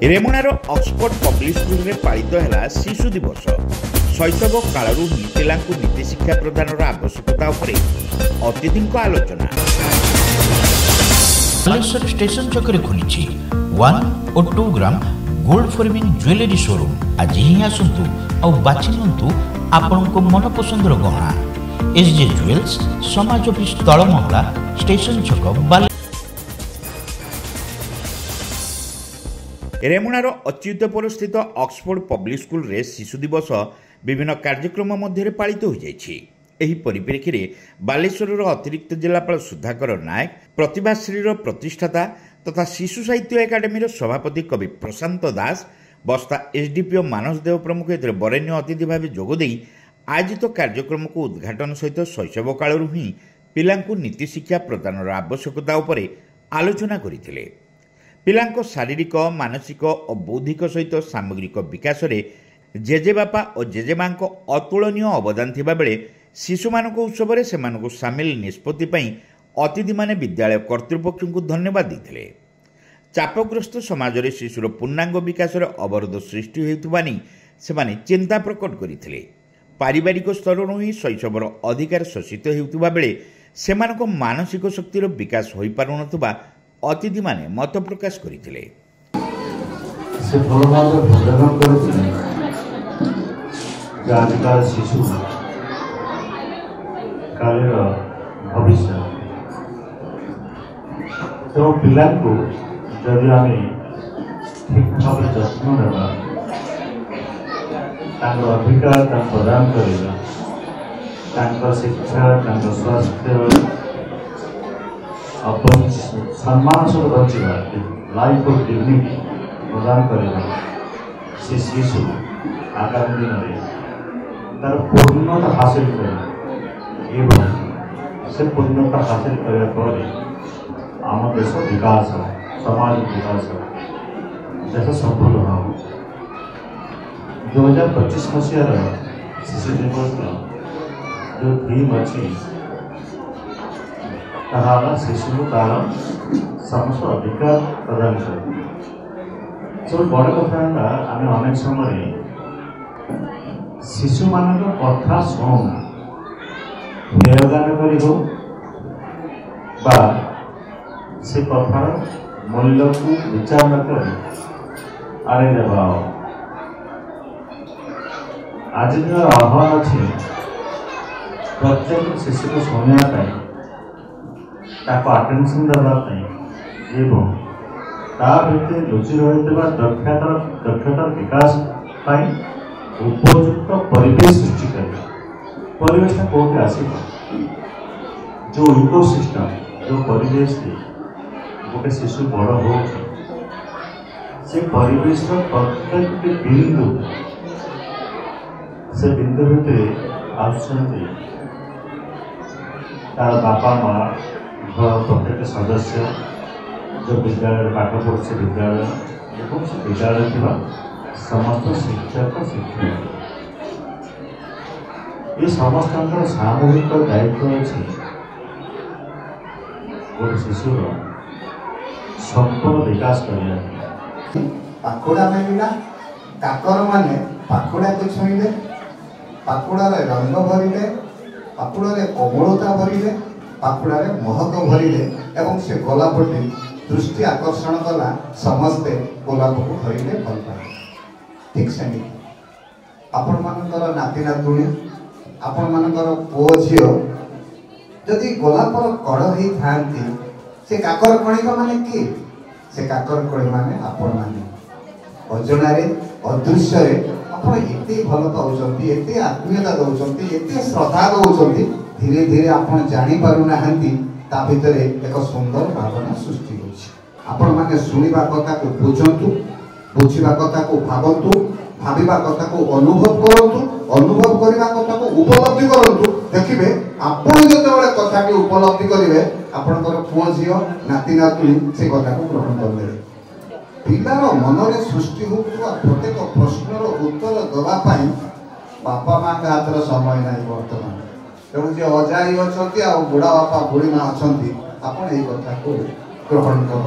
रेमुणार Oxford public school में पालित है शिशु दिवस। शैशव कालू ही पिला नीति शिक्षा प्रदान आवश्यकता अतिथि आलोचना। बालेश्वर स्टेशन छकरे खुली 1 और 2 gram gold forming jewellery showroom. आज ही आसतु और बाछि नियंतु आपनको मन पसंदर गहना। एसजे ज्वेल्स समाज ऑफिस तलमहला स्टेशन छक बाले। रेमुणार अच्युतपुर स्थित ऑक्सफोर्ड पब्लिक स्कूल रे शिशु दिवस विभिन्न कार्यक्रम मध्य पालित हो जाइछि। एही परिप्रेक्षी रे बालेश्वर अतिरिक्त जिलापाल सुधाकर नायक, प्रतिभाश्री प्रतिष्ठाता तथा शिशु साहित्य एकाडेमी सभापति कवि प्रशांत दास, बस्ता एसडीपीओ मानस देव प्रमुख एथरे बरेण्य अतिथि भाव जोगदे आयोजित कार्यक्रम को उद्घाटन सहित शैशव कालू ही पिलांकु नीति शिक्षा प्रदान आवश्यकता उपरे आलोचना करथिले। पिलांको शारीरिक, मानसिक और बौद्धिक सहित सामग्रिक विकास रे जेजेबापा और जेजेमां अतुलनीय अवदान थिबा बेले शिशु मानक उत्सव रे सेमानकु सामिल निष्पत्ति पई अतिथि माने विद्यालय कर्तृपक्ष को धन्यवाद देथिले। चापग्रस्त समाज रे शिशुर पूर्णांग विकास रे अवरोध सृष्टि हेतुबानी सेमाने चिंता प्रकट करथिले। पारिवारिक स्तर ही शैशवर अधिकार शोषित हेउतबा बेले सेमानक मानसिक शक्तिर विकास होई पारुनथबा अतिथि माने मत प्रकाश करथिले। से भगवान भजन करथिले आजकल शिशु कालेर भविष्य तो पिला को जदि आम ठीक भाव जत्न देवा अधिकार प्रदान करवा शिक्षा स्वास्थ्य सम्मान सहित बचा लाइफ ऑफ डिग्निटी प्रदान करवा से शिशु आगामी दिन में तार पूर्णता हासिल कर से पूर्णता हासिल करने आम देश विकास हो, समाज विकास हो, देश सफल हो। 2025 मसीहार शिशु दिवस जो थीम अच्छी शिशु को तार समस्त अधिकार प्रदान कर। सब बड़ कथा आम अनेक समय शिशु मान कथा शुणुना हेयगान कर से कथार मूल्य को विचार न कर आड़े देवा। आज दिन आह्वान अच्छे प्रत्येक शिशु को शुणा आटेंशन देवाई भितर लुचि रही दक्षतार विकास उपयुक्त परिवेश सृष्टि कर। परिवेश कौट आस जो इकोसिस्टम जो परिवेश गोटे शिशु बड़ हो से परिवेश प्रत्येक बिंदु से बिंदु भितर आसुंच तार बापा माँ घर प्रत्येक सदस्य जो विद्यालय पाठ पढ़े विद्यालय और से विद्यालय थी समस्त शिक्षक शिक्षक ये समस्त सामूहिक दायित्व अच्छी गोटे शिशुर संपूर्ण विकास कर। पाखुड़ा मिलला काकर माने पाखुड़ा को छुईले, पाखुड़ार रंग भरिले, पाखुड़ार कोमलता भरिले, पाखुड़ार महक भरिले एवं से गोलापटी दृष्टि आकर्षण कला समस्ते गोलाप को धरिले भल पाए। ठीक से आपण मानकर नाती नातुणी आपण मानकर पुओ झियो जदि गोलापर कड़ ही थांती से काकर कणिक माने कि से काकर कणी माने आपण माने अजनारे अदृश्य रे आपण एते भल पाउचंती, एते आत्मीयता दउचंती, एते श्रद्धा दउचंती, धीरे धीरे आपण जानि पारु नाहंती ता भितरे एक सुंदर भावना सृष्टि होछि। आपण माने सुनिबा कथा को बुझंतु, बुझिबा कथा को भावंतु, भाविबा कथा को अनुभव करंतु, अनुभव करिबा कथा को उपलब्धि करंतु। देखिबे आपण जेतेबेले कथा के उपलब्धि करिवे आपनकर पुओ झियो नाती नातुणी से कथा को ग्रहण करले। पिलार मनरे सृष्टि होउवा प्रत्येक प्रश्नर उत्तर दवा पाई बापा माँ का हाथ समय नहीं वर्तमान तेणु जे अजाई अच्छी आ बुढ़ा बापा बुढ़ी माँ अच्छा आपड़ यही कथा को ग्रहण कर।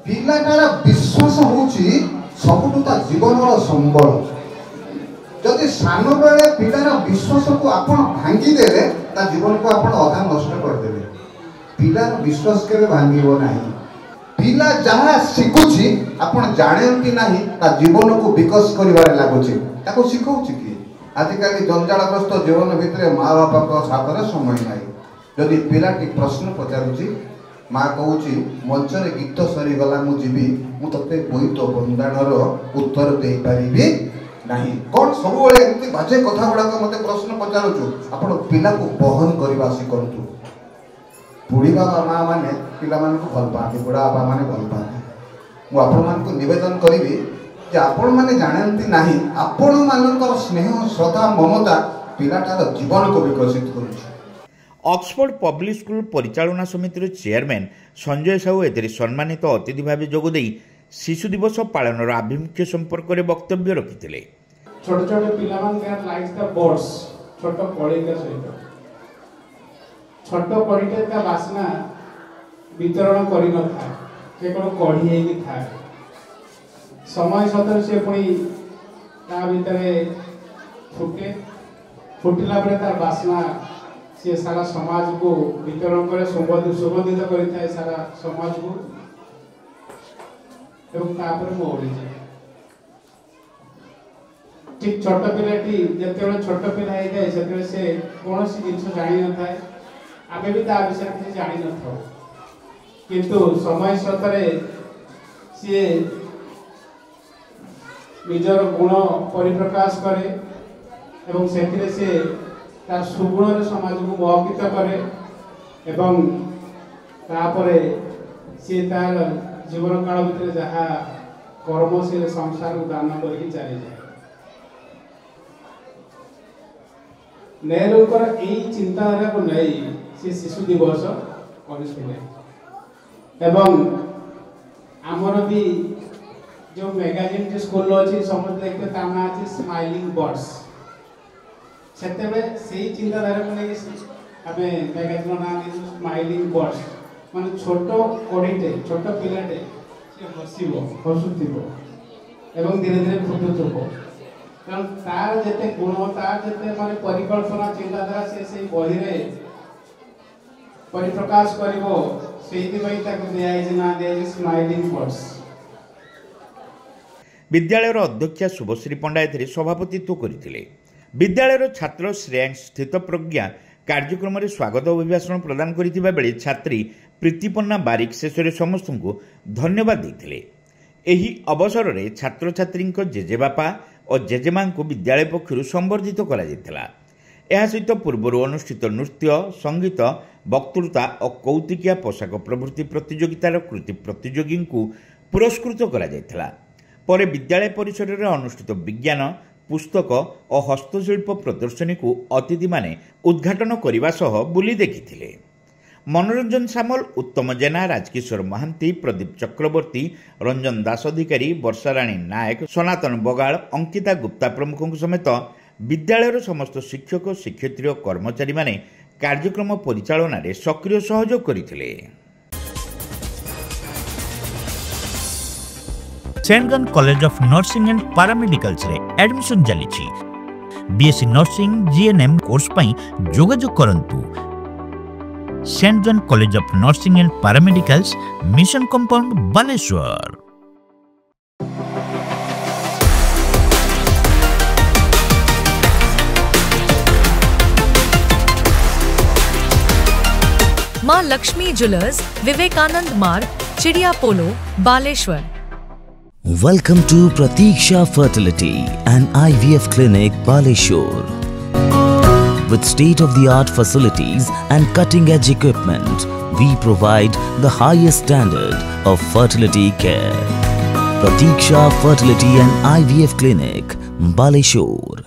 ପିଲାଟାର ବିଶ୍ୱାସ ହେଉଛି ସବୁଠୁ ତା ଜୀବନର ସମ୍ବଳ। ଯଦି ସାନ ବେଳେ ପିଲାର ବିଶ୍ୱାସକୁ ଆପଣ ଭାଙ୍ଗିଦେଲେ ତା ଜୀବନକୁ ଆପଣ ଅଧା ନଷ୍ଟ କରିଦେବେ। ପିଲାର ବିଶ୍ୱାସ କେବେ ଭାଙ୍ଗିବ ନାହିଁ। ପିଲା ଯାହା ଶିଖୁଛି ଆପଣ ଜାଣନ୍ତି ନାହିଁ ତା ଜୀବନକୁ ବିକାଶ କରିବାରେ ଲାଗୁଛି। ତାକୁ ଶିଖଉଛି କି? ଆଜିକାଲି ଜଞ୍ଜାଳଗ୍ରସ୍ତ ଜୀବନ ଭିତରେ ମା ବାପାଙ୍କ ହାତରେ ସମୟ ନାହିଁ। ଯଦି ପିଲାଟି ପ୍ରଶ୍ନ ପଚାରୁଛି, ମା କହୁଛି ମଞ୍ଚରେ ଗୀତ ସରିଗଲା ମୁଁ ଯିବି, ମୁଁ ତତେ ବୋଇତ ବନ୍ଦାଣର ଉତ୍ତର ଦେଇପାରିବି ନାହିଁ। କ'ଣ ସବୁବେଳେ ଏମିତି ବାଜେ କଥା ଗୁଡ଼ାକ ମୋତେ ପ୍ରଶ୍ନ ପଚାରୁଛୁ? ଆପଣ ପିଲାକୁ ବହନ କରିବା ଶିଖନ୍ତୁ। ବୁଢ଼ୀ ବାବା ମା ମାନେ ପିଲାମାନଙ୍କୁ ଭଲ ପାଆନ୍ତି, ବୁଢ଼ା ବାପା ମାନେ ଭଲ ପାଆନ୍ତି। ମୁଁ ଆପଣମାନଙ୍କୁ ନିବେଦନ କରିବି ଯେ ଆପଣମାନେ ଜାଣନ୍ତି ନାହିଁ ଆପଣମାନଙ୍କର ସ୍ନେହ ଶ୍ରଦ୍ଧା ମମତା ପିଲାଟାର ଜୀବନକୁ ବିକଶିତ କରୁଛି। ଅକ୍ସଫୋର୍ଡ ପବ୍ଲିକ୍ ସ୍କୁଲ ପରିଚାଳନା ସମିତିର ଚେୟାରମ୍ୟାନ୍ ସଞ୍ଜୟ ସାହୁ ଏଥିରେ ସମ୍ମାନିତ ଅତିଥି ଭାବେ ଯୋଗଦେଇ ଶିଶୁ ଦିବସ ପାଳନର ଆଭିମୁଖ୍ୟ ସମ୍ପର୍କରେ ବକ୍ତବ୍ୟ ରଖିଥିଲେ। ଛୋଟ ଛୋଟ ପିଲାମାନେ ଲାଇକ୍ ଦ ବର୍ଡସ୍, ଛୋଟ କଳିକା ସହିତ ଛୋଟ କଳିକା ତା ବାସ୍ନା ବିତରଣ କରିନଥାଏ, କେବଳ କଢ଼ି ହେଇକି ଥାଏ। ସମୟ ସତରେ ସେ ପୁଣି ତା ଭିତରେ ଫୁଟେ, ଫୁଟିଲା ପରେ ତାର ବାସ୍ନା ସେ ସାରା ସମାଜକୁ ବିତରଣ করে, ସୁଗନ୍ଧିତ କରିଥାଏ ସାରା ସମାଜକୁ ଏବଂ ତାପରେ ମଉଳିଯାଏ। ঠিক ছোট ପିଲାଟି ଯେତେବେଳେ ଛୋଟ ପିଲା ହେଇଥାଏ ସେତେବେଳେ ସେ କୌଣସି ଜିନିଷ ଜାଣିନଥାଏ, ଆମେ ବି ତା ବିଷୟରେ କିଛି ଜାଣିନଥାଉ। କିନ୍ତୁ ସମୟ ସତରେ ସିଏ ନିଜର ଗୁଣ ପରିପ୍ରକାଶ କରେ ଏବଂ ସେଥିରେ ସେ ତାର ସୁଗୁଣରେ ସମାଜକୁ ମୋହିତ କରେ ଏବଂ ତାପରେ ସିଏ ତାର ଜୀବନ କାଳ ଭିତରେ ଯାହା କର୍ମ ସେ ସଂସାରକୁ ଦାନ କରିକି ଚାଲିଯାଏ। ନେହେରୁଙ୍କର ଏହି ଚିନ୍ତାଧାରାକୁ ନେଇ ସେ ଶିଶୁ ଦିବସ କରିଥିଲେ ଏବଂ ଆମର ବି ଯେଉଁ ମ୍ୟାଗାଜିନ୍ ସ୍କୁଲ ଅଛି ସମସ୍ତେ ଦେଖିବେ ତା ନାଁ ଅଛି ସ୍ମାଇଲିଂ ବର୍ଡସ୍। ସେତେବେଳେ ସେଇ ଚିନ୍ତାଧାରାକୁ ନେଇ ଆମେ ମ୍ୟାଗାଜିନ୍ର ନାଁ ଦେଇଛୁ ସ୍ମାଇଲିଂ ବର୍ଡସ୍, ମାନେ ଛୋଟ କଢ଼ିଟେ, ଛୋଟ ପିଲାଟେ ସେ ହସିବ, ହସୁଥିବ ଏବଂ ଧୀରେ ଧୀରେ ଫୁଟୁଥିବ। କାରଣ ତାର ଯେତେ ଗୁଣ, ତାର ଯେତେ ମାନେ ପରିକଳ୍ପନା ଚିନ୍ତାଧାରା ସେ ସେଇ ବହିରେ ପରିପ୍ରକାଶ କରିବ, ସେଇଥିପାଇଁ ତାକୁ ଦିଆଯାଇଛି ନାଁ ଦିଆଯାଇଛି ସ୍ମାଇଲିଂ ବର୍ଡସ୍। ବିଦ୍ୟାଳୟର ଅଧ୍ୟକ୍ଷା ଶୁଭଶ୍ରୀ ପଣ୍ଡା ଏଥିରେ ସଭାପତିତ୍ୱ କରିଥିଲେ। ବିଦ୍ୟାଳୟର ଛାତ୍ର ଶ୍ରେୟାଂଶ ସ୍ଥିତପ୍ରଜ୍ଞା କାର୍ଯ୍ୟକ୍ରମରେ ସ୍ୱାଗତ ଅଭିଭାଷଣ ପ୍ରଦାନ କରିଥିବା ବେଳେ ଛାତ୍ରୀ ପ୍ରୀତିପନ୍ନା ବାରିକ ଶେଷରେ ସମସ୍ତଙ୍କୁ ଧନ୍ୟବାଦ ଦେଇଥିଲେ। ଏହି ଅବସରରେ ଛାତ୍ରଛାତ୍ରୀଙ୍କ ଜେଜେବାପା ଓ ଜେଜେମାଙ୍କୁ ବିଦ୍ୟାଳୟ ପକ୍ଷରୁ ସମ୍ବର୍ଦ୍ଧିତ କରାଯାଇଥିଲା। ଏହା ସହିତ ପୂର୍ବରୁ ଅନୁଷ୍ଠିତ ନୃତ୍ୟ, ସଙ୍ଗୀତ, ବକ୍ତୃତା ଓ କୌତୁକିଆ ପୋଷାକ ପ୍ରଭୃତି ପ୍ରତିଯୋଗିତାର କୃତି ପ୍ରତିଯୋଗୀଙ୍କୁ ପୁରସ୍କୃତ କରାଯାଇଥିଲା। ପରେ ବିଦ୍ୟାଳୟ ପରିସରରେ ଅନୁଷ୍ଠିତ ବିଜ୍ଞାନ, ପୁସ୍ତକ ଓ ହସ୍ତଶିଳ୍ପ ପ୍ରଦର୍ଶନୀକୁ ଅତିଥିମାନେ ଉଦ୍ଘାଟନ କରିବା ସହ ବୁଲି ଦେଖିଥିଲେ। ମନୋରଞ୍ଜନ ସାମଲ, ଉତ୍ତମ ଜେନା, ରାଜକିଶୋର ମହାନ୍ତି, ପ୍ରଦୀପ ଚକ୍ରବର୍ତ୍ତୀ, ରଞ୍ଜନ ଦାସ ଅଧିକାରୀ, ବର୍ଷାରାଣୀ ନାୟକ, ସନାତନ ବଗାଳ, ଅଙ୍କିତା ଗୁପ୍ତା ପ୍ରମୁଖଙ୍କ ସମେତ ବିଦ୍ୟାଳୟର ସମସ୍ତ ଶିକ୍ଷକ, ଶିକ୍ଷୟିତ୍ରୀ ଓ କର୍ମଚାରୀମାନେ କାର୍ଯ୍ୟକ୍ରମ ପରିଚାଳନାରେ ସକ୍ରିୟ ସହଯୋଗ କରିଥିଲେ। Saint John college of nursing and paramedicals रे एडमिशन चली। बीएससी नर्सिंग जीएनएम कोर्स पई जोगाजोग करंतु। Saint John college of nursing and paramedicals, mission compound, Baleswar. Maa Lakshmi jewellers, Vivekananda Marg, Chidiya Polo, Baleswar. Welcome to Pratiksha Fertility and IVF Clinic, Baleshwar. With state-of-the-art facilities and cutting-edge equipment, we provide the highest standard of fertility care. Pratiksha Fertility and IVF Clinic, Baleshwar.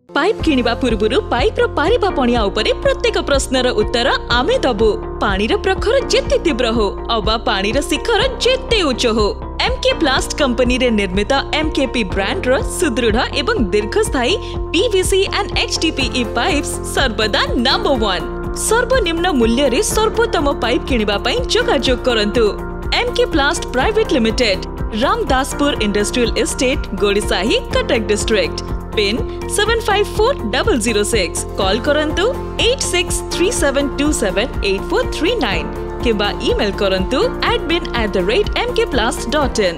Pipe किनिबा पूर्वरु पाइपर पारिबा पणिया उपरे प्रत्येक प्रश्नर उत्तर आमे दबु। पानीर प्रखर जेते तीव्र हो अबा पानीर शिखर जेते उच्च हो, एमके प्लास्ट कंपनी रे निर्मित एमकेपी ब्रांड रो सुदृढ़ एवं दीर्घस्थायी पीवीसी एंड एचडीपीई पाइप्स सर्वदा नंबर 1। सर्वनिम्न मूल्य रे सर्वोत्तम पाइप किनिबा पई जोगाजोग करंतु। MK Plast Private Limited, Ramdaspur Industrial Estate, Godisahi, Cuttack District. PIN 754006. Call करंतु 8637278439 किबा ईमेल करंतु admin@mkplast.in।